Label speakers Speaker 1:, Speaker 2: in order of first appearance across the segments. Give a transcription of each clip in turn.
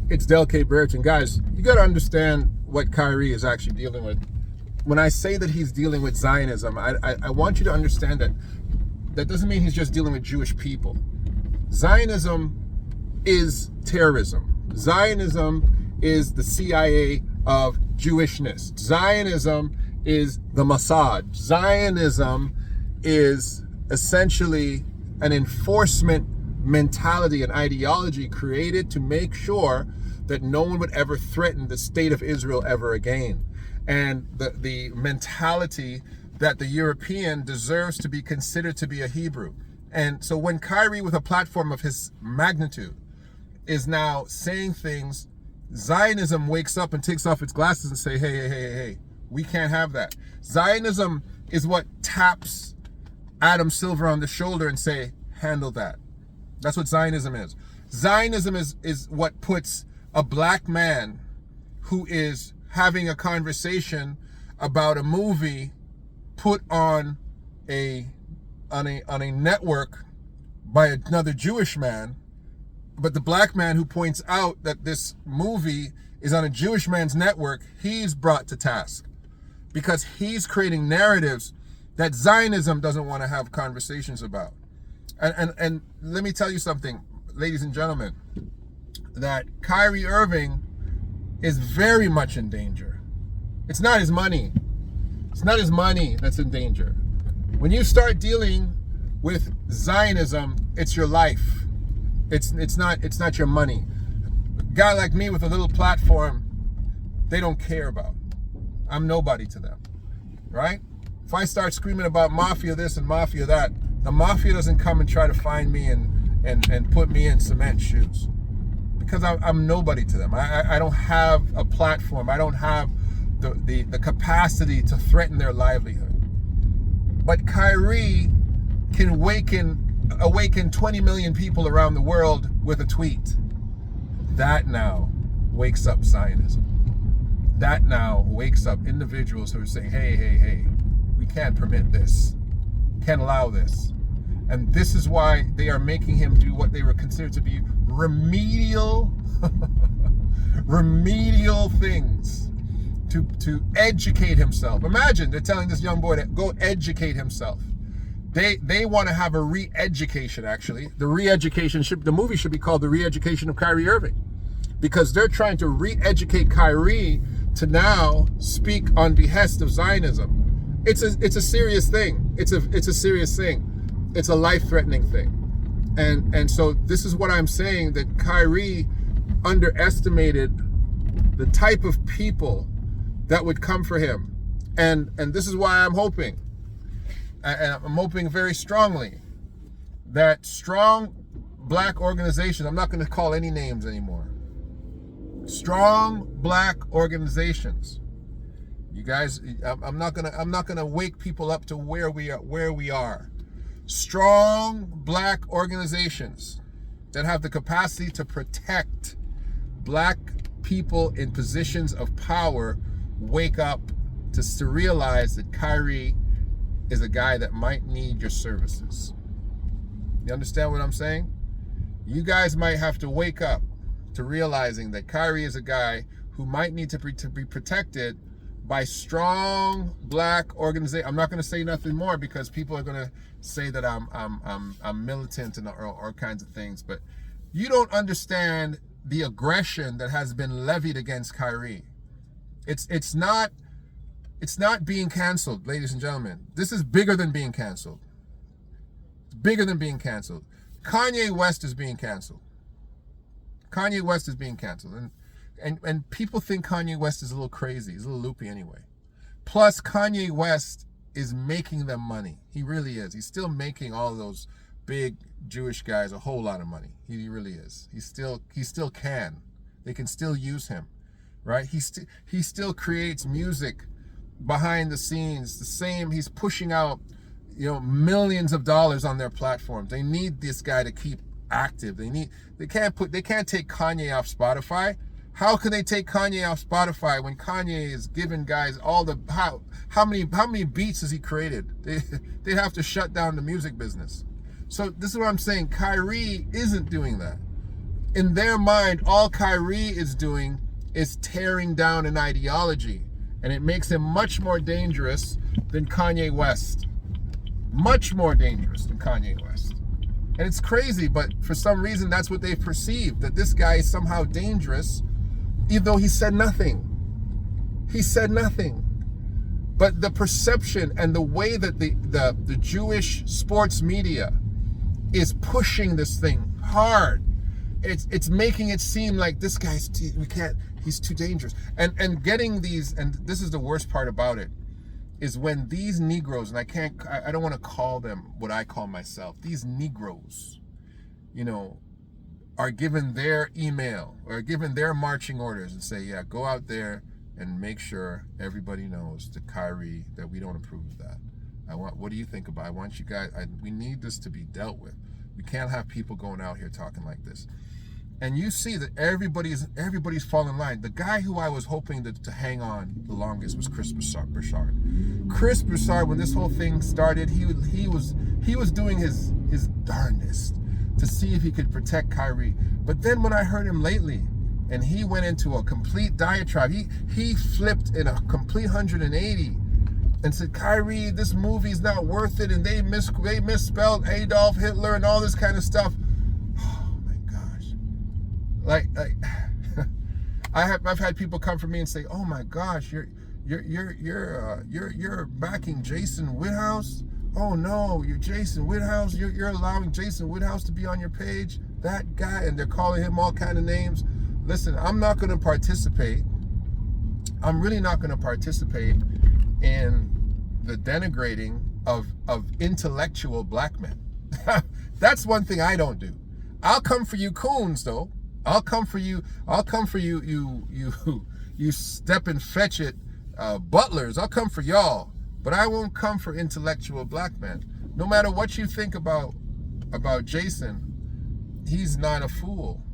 Speaker 1: It's Del K. Burton. Guys, you got to understand what KYRIE is actually dealing with. When I say that he's dealing with Zionism, I want you to understand that that doesn't mean he's just dealing with Jewish people. Zionism is terrorism. Zionism is the CIA of Jewishness. Zionism is the Mossad. Zionism is essentially an enforcement mentality and ideology created to make sure that no one would ever threaten the state of Israel ever again. And the mentality that the European deserves to be considered to be a Hebrew. And so when KYRIE, with a platform of his magnitude, is now saying things, Zionism wakes up and takes off its glasses and say, hey, we can't have that. Zionism is what taps Adam Silver on the shoulder and say, handle that. That's what Zionism is. Zionism is what puts a black man who is having a conversation about a movie put on a network by another Jewish man, but the black man who points out that this movie is on a Jewish man's network, he's brought to task because he's creating narratives that Zionism doesn't want to have conversations about. And let me tell you something, ladies and gentlemen, that Kyrie Irving is very much in danger. It's not his money. It's not his money that's in danger. When you start dealing with Zionism, it's your life. It's not your money. A guy like me with a little platform, they don't care about. I'm nobody to them, right? If I start screaming about mafia this and mafia that, the mafia doesn't come and try to find me and put me in cement shoes, because I'm nobody to them. I don't have a platform. I don't have the capacity to threaten their livelihood. But KYRIE can awaken 20 million people around the world with a tweet. That now wakes up Zionism. That now wakes up individuals who are saying, hey, we can't permit this. Can't allow this. And this is why they are making him do what they were considered to be remedial things to educate himself. Imagine they're telling this young boy to go educate himself. They want to have a re-education, actually. The movie should be called The Re-Education of Kyrie Irving, because they're trying to re-educate Kyrie to now speak on behest of Zionism. It's a serious thing. It's a serious thing. It's a life-threatening thing. And so this is what I'm saying, that Kyrie underestimated the type of people that would come for him. And this is why I'm hoping, and I'm hoping very strongly, that strong black organizations, I'm not going to call any names anymore, strong black organizations, you guys, I'm not gonna wake people up to where we are. Strong black organizations that have the capacity to protect black people in positions of power wake up to realize that Kyrie is a guy that might need your services. You understand what I'm saying? You guys might have to wake up to realizing that Kyrie is a guy who might need to be protected by strong black organization. I'm not going to say nothing more because people are going to say that I'm militant and or kinds of things. But you don't understand the aggression that has been levied against Kyrie. It's not being canceled, ladies and gentlemen. This is bigger than being canceled. It's bigger than being canceled. Kanye West is being canceled. Kanye West is being canceled. And people think Kanye West is a little crazy. He's a little loopy anyway. Plus, Kanye West is making them money. He really is. He's still making all those big Jewish guys a whole lot of money. He really is. He still can. They can still use him, right? He still creates music behind the scenes. The same. He's pushing out, millions of dollars on their platforms. They need this guy to keep active. They can't take Kanye off Spotify. How can they take Kanye off Spotify when Kanye is giving guys all the how many beats has he created? They have to shut down the music business. So this is what I'm saying. Kyrie isn't doing that. in their mind, all KYRIE is doing is tearing down an ideology. And it makes him much more dangerous than Kanye West. Much more dangerous than Kanye West. And it's crazy, but for some reason, that's what they've perceived, that this guy is somehow dangerous, even though he said nothing. He said nothing. But the perception and the way that the Jewish sports media is pushing this thing hard, it's making it seem like this guy's, he's too dangerous. And getting these, and this is the worst part about it, is when these Negroes, and I don't want to call them what I call myself, these Negroes, are given their email or given their marching orders and say, yeah, go out there and make sure everybody knows the KYRIE that we don't approve of that. What do you think about it? I want you guys, we need this to be dealt with. We can't have people going out here talking like this. And you see that everybody's falling in line. The guy who I was hoping to hang on the longest was Chris Broussard. Chris Broussard, when this whole thing started, he was doing his darndest to see if he could protect KYRIE. But then when I heard him lately, and he went into a complete diatribe, he flipped in a complete 180 and said, KYRIE, this movie's not worth it, and they misspelled Adolf Hitler and all this kind of stuff. Like I've had people come for me and say, "Oh my gosh, you're backing Jason Whithouse. Oh no, you're Jason Whithouse. You're allowing Jason Whithouse to be on your page. That guy," and they're calling him all kind of names. Listen, I'm not going to participate. I'm really not going to participate in the denigrating of intellectual black men. That's one thing I don't do. I'll come for you coons though. I'll come for you, you step and fetch it butlers. I'll come for y'all, but I won't come for intellectual black men. No matter what you think about Jason, he's not a fool.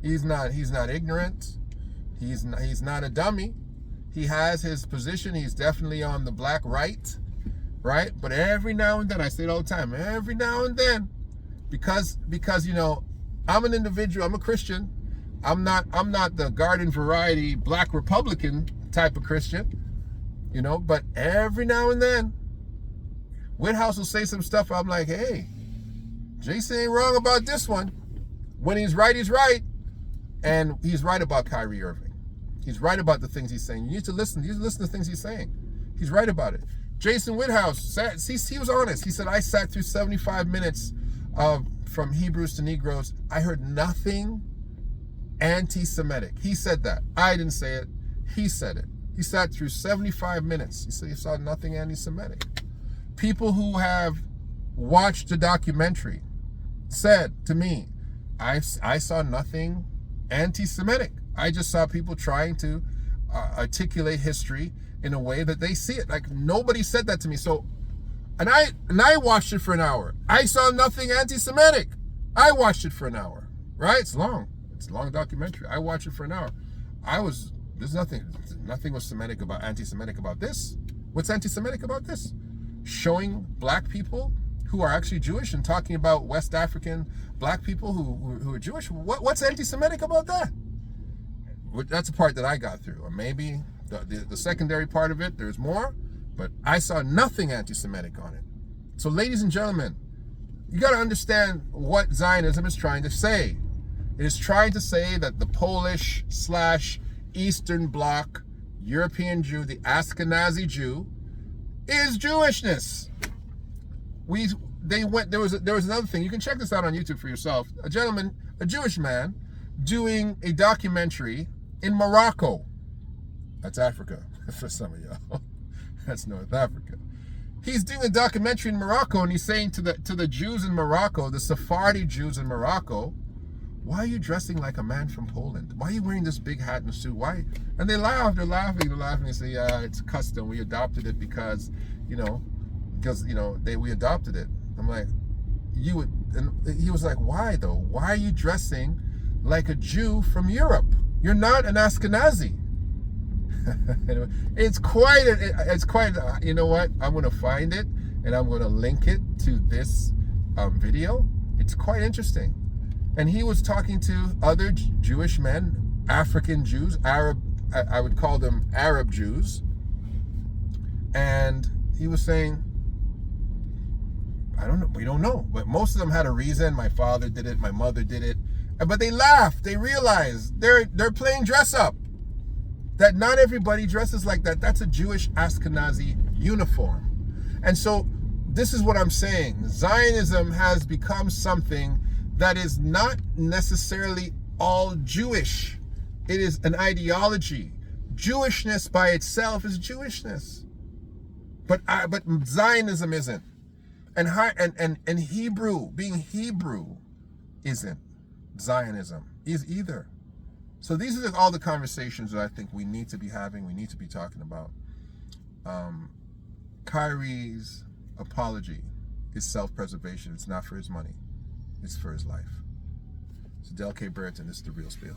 Speaker 1: He's not ignorant. He's not a dummy. He has his position. He's definitely on the black right? But every now and then, I say it all the time, every now and then, because I'm an individual. I'm a Christian. I'm not the garden variety black Republican type of Christian, but every now and then Whithouse will say some stuff. I'm like, hey, Jason ain't wrong about this one. When he's right, he's right. And he's right about Kyrie Irving. He's right about the things he's saying. You need to listen. You need to listen to the things he's saying. He's right about it. Jason Whithouse, he was honest. He said, I sat through 75 minutes from Hebrews to Negroes. I heard nothing anti-Semitic. He said that. I didn't say it. He said it. He sat through 75 minutes. He said he saw nothing anti-Semitic. People who have watched the documentary said to me, I saw nothing anti-Semitic. I just saw people trying to articulate history in a way that they see it. Like, nobody said that to me. So, and I watched it for an hour. I saw nothing anti-Semitic. I watched it for an hour, right? It's long. It's a long documentary. I watched it for an hour. There's nothing was anti-Semitic about this. What's anti-Semitic about this? Showing black people who are actually Jewish and talking about West African black people who are Jewish. What's anti-Semitic about that? That's the part that I got through. Or maybe the secondary part of it, there's more, but I saw nothing anti-Semitic on it. So ladies and gentlemen, you got to understand what Zionism is trying to say. It is trying to say that the Polish/Eastern Bloc European Jew, the Ashkenazi Jew, is Jewishness. There was another thing. You can check this out on YouTube for yourself. A Jewish man, doing a documentary in Morocco. That's Africa for some of y'all. That's North Africa. He's doing a documentary in Morocco, and he's saying to the Jews in Morocco, the Sephardi Jews in Morocco, why are you dressing like a man from Poland? Why are you wearing this big hat and suit? Why? And they laugh. They're laughing. They say, yeah, it's custom. We adopted it because we adopted it. I'm like, and he was like, why though? Why are you dressing like a Jew from Europe? You're not an Ashkenazi. Anyway, it's quite, you know what? I'm going to find it and I'm going to link it to this video. It's quite interesting. And he was talking to other Jewish men, African Jews, Arab, I would call them Arab Jews. And he was saying, I don't know, we don't know. But most of them had a reason. My father did it, my mother did it. But they laughed. They realized they're playing dress up. That not everybody dresses like that. That's a Jewish Ashkenazi uniform. And so this is what I'm saying. Zionism has become something that is not necessarily all Jewish. It is an ideology. Jewishness by itself is Jewishness. But Zionism isn't. And Hebrew, being Hebrew, isn't. Zionism is either. So these are all the conversations that I think we need to be having, we need to be talking about. KYRIE's apology is self-preservation. It's not for his money. It's for his life. So Del K. Burton, this is The Real Spiel.